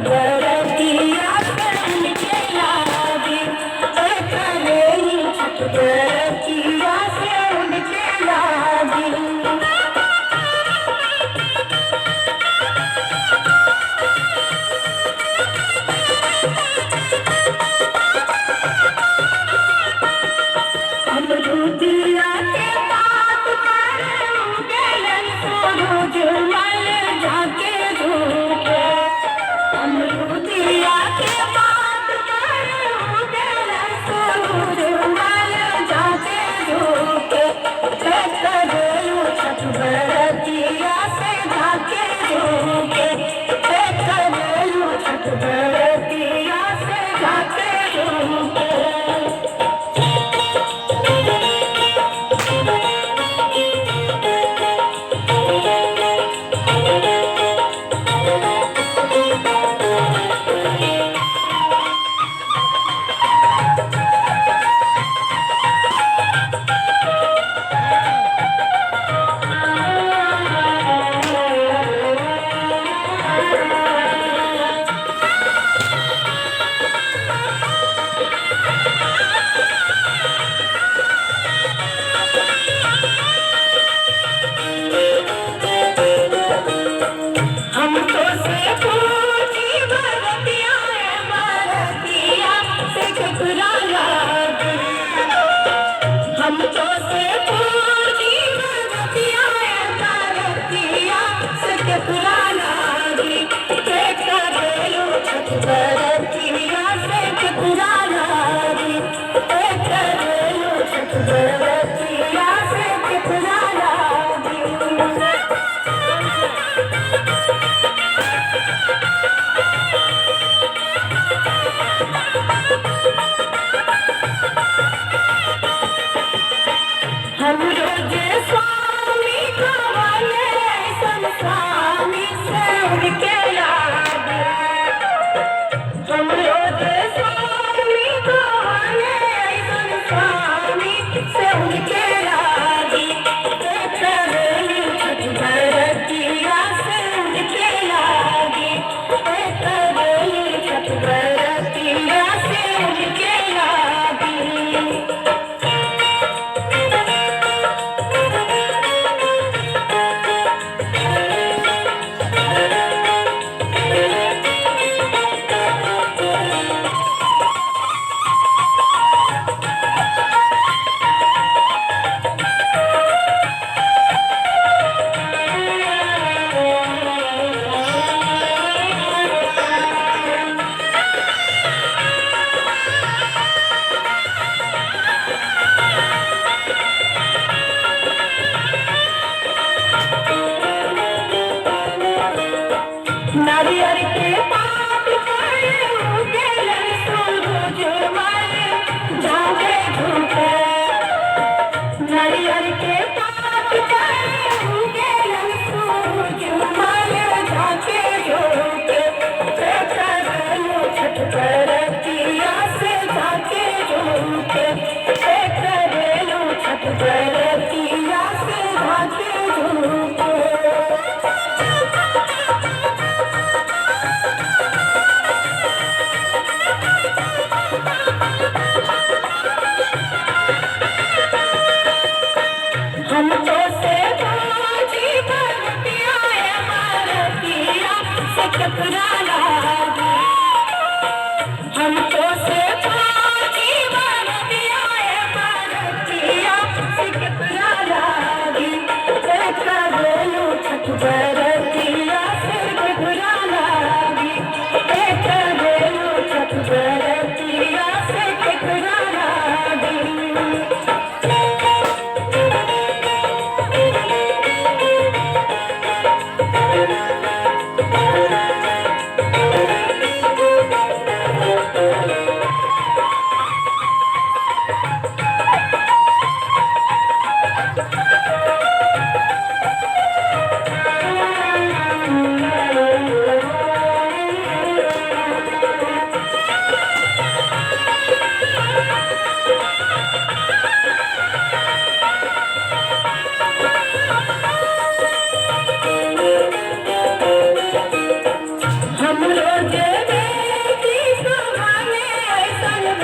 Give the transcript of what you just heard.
बरतिया बन के लागी, करेली छठ बरतिया से उनके लागी। अमरूदिया के बात करूँगेलन सूरज मल जाके धूपे। अमरूदिया के बात करूँगेलन सूरज मल जाके धूपे। करेलू छठ बरतिया से जाके धूपे। करेलू छठ बरतिया से जाके धूपे। हमको से पूछी बरतिया बरतिया से ठुकरा लागी। हमको से पूछी बरतिया बरतिया से ठुकरा लागी। करेलू छठ बरतिया से ठुकरा लागी। करेलू छठ बरतिया से ठुकरा लागी। हम रोज स्वामी कहले ऐसन स्वामी से उनके लागे। हम रोज स्वामी कहले ऐसन स्वामी से उनके लागे। करेलू छठ बरतिया से उनके लागे। करेलू छठ बरतिया से उनके लागे। नारियल के पात करूँगेलन सूरज मल